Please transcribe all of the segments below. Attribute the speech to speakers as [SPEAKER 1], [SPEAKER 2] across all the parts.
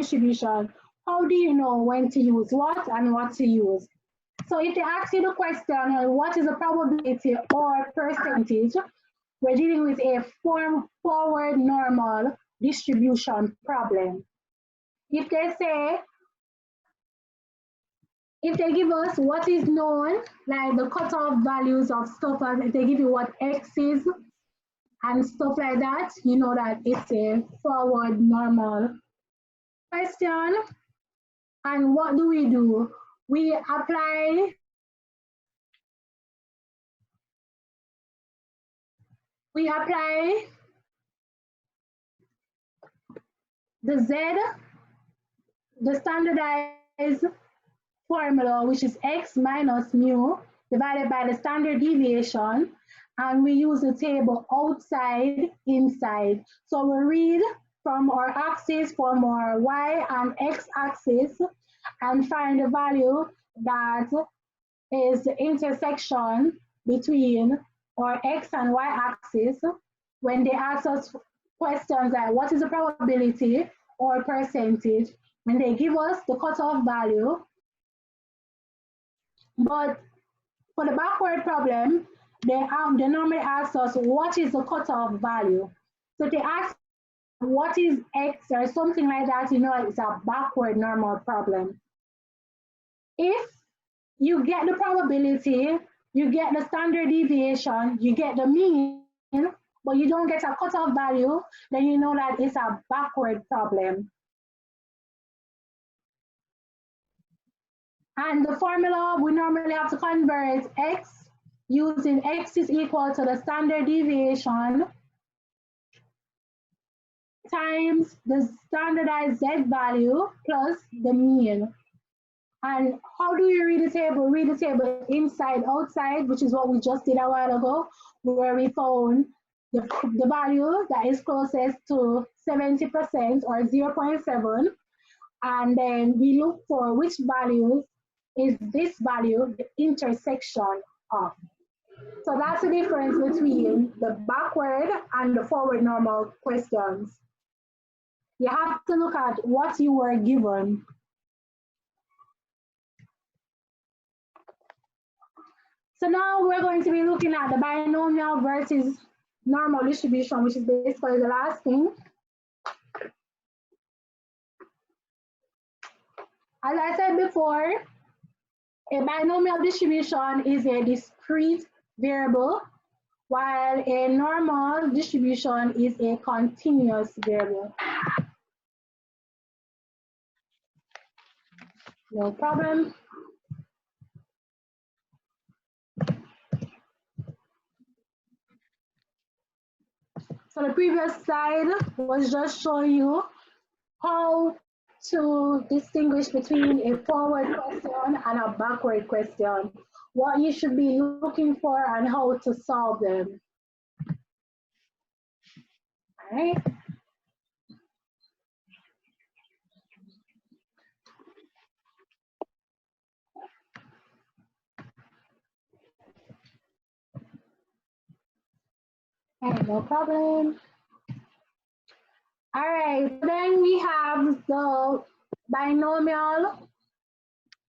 [SPEAKER 1] distribution, how do you know when to use what and what to use? So if they ask you the question, what is the probability or percentage, we're dealing with a forward normal distribution problem. If they give us what is known, like the cutoff values of stuff, and if they give you what X is and stuff like that, you know that it's a forward normal question. And what do? We apply the Z, the standardized formula, which is X minus mu divided by the standard deviation, and we use the table outside, inside. So we read from our axis, from our Y and X axis, and find the value that is the intersection between our X and Y axis when they ask us questions like what is the probability or percentage, when they give us the cutoff value. But for the backward problem, they normally ask us what is the cutoff value. So they ask what is X or something like that, you know, it's a backward normal problem. If you get the probability, you get the standard deviation, you get the mean, but you don't get a cutoff value, then you know that it's a backward problem. And the formula, we normally have to convert X using X is equal to the standard deviation times the standardized Z value plus the mean. And how do you read the table? Read the table inside, outside, which is what we just did a while ago, where we found the value that is closest to 70% or 0.7. And then we look for which values is this value the intersection of. So that's the difference between the backward and the forward normal questions. You have to look at what you were given. So now we're going to be looking at the binomial versus normal distribution, which is basically the last thing. As I said before, a binomial distribution is a discrete variable, while a normal distribution is a continuous variable. No problem. So the previous slide was just showing you how to distinguish between a forward question and a backward question, what you should be looking for and how to solve them. All right. Okay, no problem. All right, then we have the binomial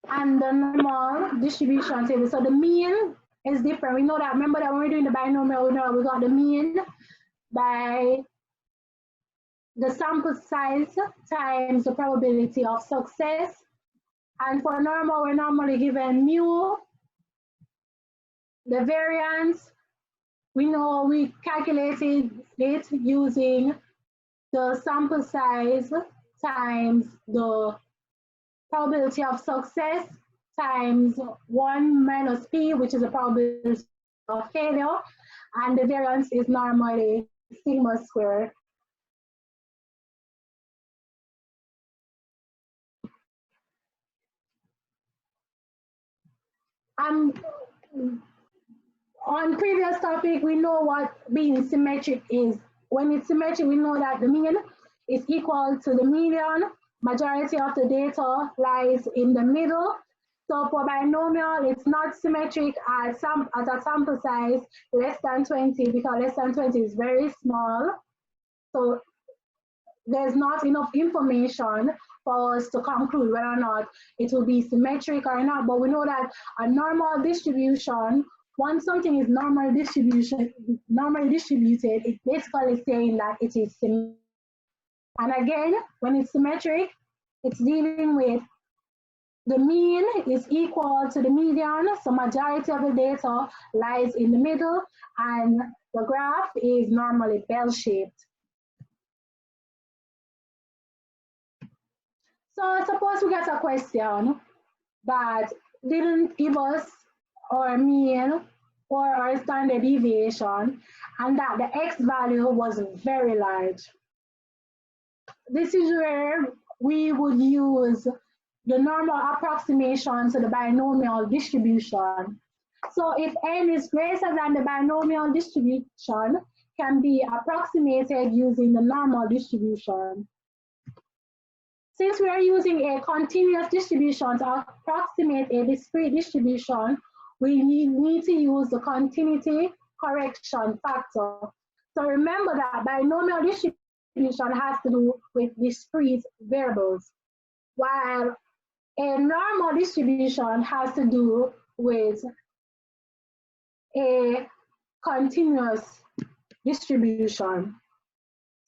[SPEAKER 1] and the normal distribution table. So the mean is different. We know that, remember that when we're doing the binomial, we know we got the mean by the sample size times the probability of success. And for normal, we're normally given mu, the variance. We know we calculated it using the sample size times the probability of success times 1 minus p, which is the probability of failure, and the variance is normally sigma squared. On previous topic, we know what being symmetric is. When it's symmetric, we know that the mean is equal to the median. Majority of the data lies in the middle. So for binomial, it's not symmetric at a sample size less than 20, because less than 20 is very small. So there's not enough information for us to conclude whether or not it will be symmetric or not. But we know that a normal distribution, once something is normally distributed, it's basically saying that it is symmetric. And again, when it's symmetric, it's dealing with the mean is equal to the median, so majority of the data lies in the middle, and the graph is normally bell-shaped. So suppose we get a question that didn't give us our mean or our standard deviation, and that the x value was very large. This is where we would use the normal approximation to the binomial distribution. So if n is greater than the binomial distribution, can be approximated using the normal distribution. Since we are using a continuous distribution to approximate a discrete distribution, we need to use the continuity correction factor. So remember that binomial distribution has to do with discrete variables, while a normal distribution has to do with a continuous distribution.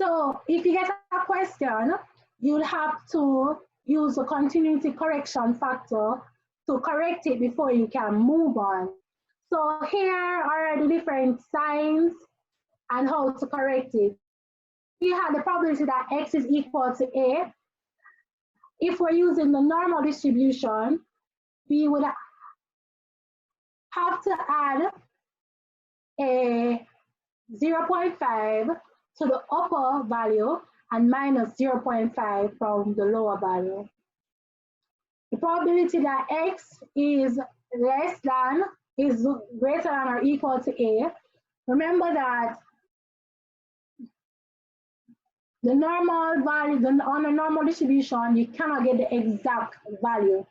[SPEAKER 1] So if you get a question, you'll have to use a continuity correction factor to correct it before you can move on. So here are the different signs and how to correct it. We have the probability that x is equal to a. If we're using the normal distribution, we would have to add a 0.5 to the upper value and minus 0.5 from the lower value. The probability that x is greater than or equal to a. Remember that the normal value, on a normal distribution, you cannot get the exact value.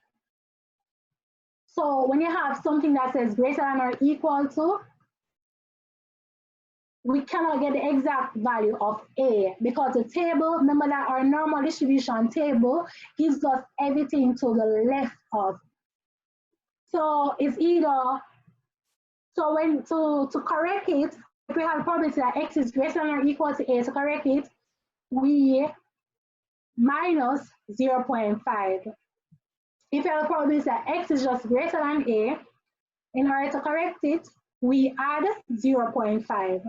[SPEAKER 1] So when you have something that says greater than or equal to, we cannot get the exact value of a, because the table, remember that our normal distribution table gives us everything to the left of. So it's either, so when to correct it, if we have a probability that x is greater than or equal to a, to correct it, we minus 0.5. If we have a probability that x is just greater than a, in order to correct it, we add 0.5.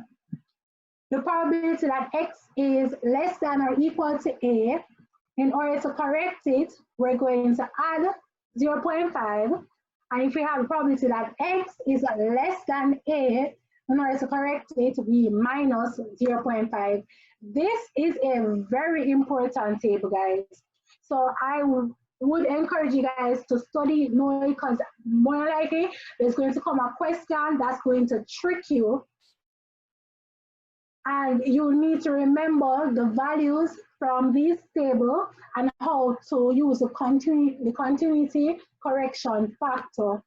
[SPEAKER 1] The probability that x is less than or equal to a, in order to correct it, we're going to add 0.5. And if we have a probability that x is less than a, in order to correct it, we minus 0.5. This is a very important table, guys. So I would encourage you guys to study, know, because more likely there's going to come a question that's going to trick you. And you need to remember the values from this table and how to use the continuity correction factor.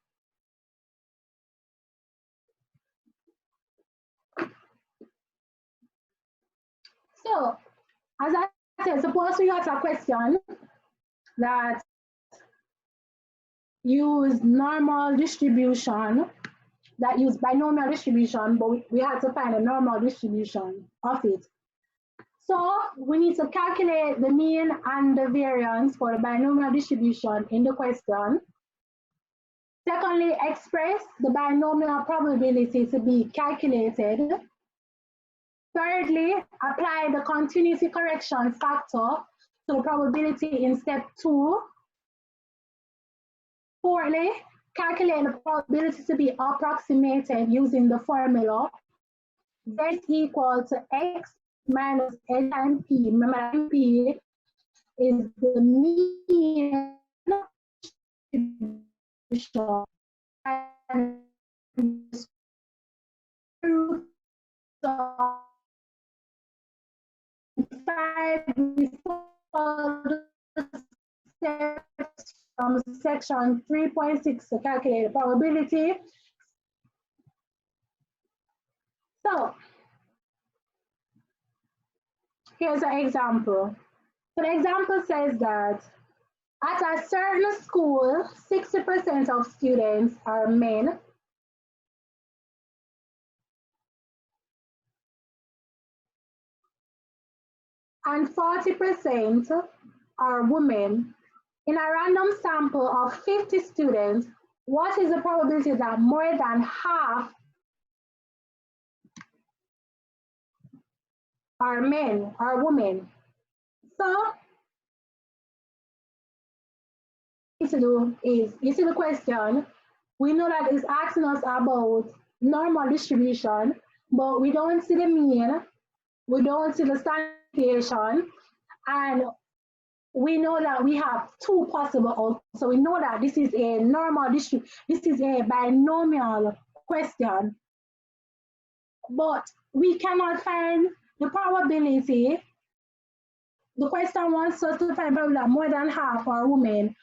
[SPEAKER 1] So, as I said, suppose we have a question that use normal distribution, that use binomial distribution, but we have to find a normal distribution of it. So we need to calculate the mean and the variance for the binomial distribution in the question. Secondly, express the binomial probability to be calculated. Thirdly, apply the continuity correction factor to the probability in step 2. Fourthly, calculate the probability to be approximated using the formula z equal to x minus n times p. Remember, p is the mean distribution and root of 5 steps from section 3.6 to calculate the probability. So here's an example. So the example says that At a certain school, 60% of students are men and 40% are women. In a random sample of 50 students, what is the probability that more than half are men or women? So, to do is, you see the question, we know that it's asking us about normal distribution, but we don't see the mean, we don't see the standard deviation, and we know that we have two possible outcomes. So we know that this is a normal distribution, this is a binomial question, but we cannot find the probability. The question wants us to find probably that more than half are women,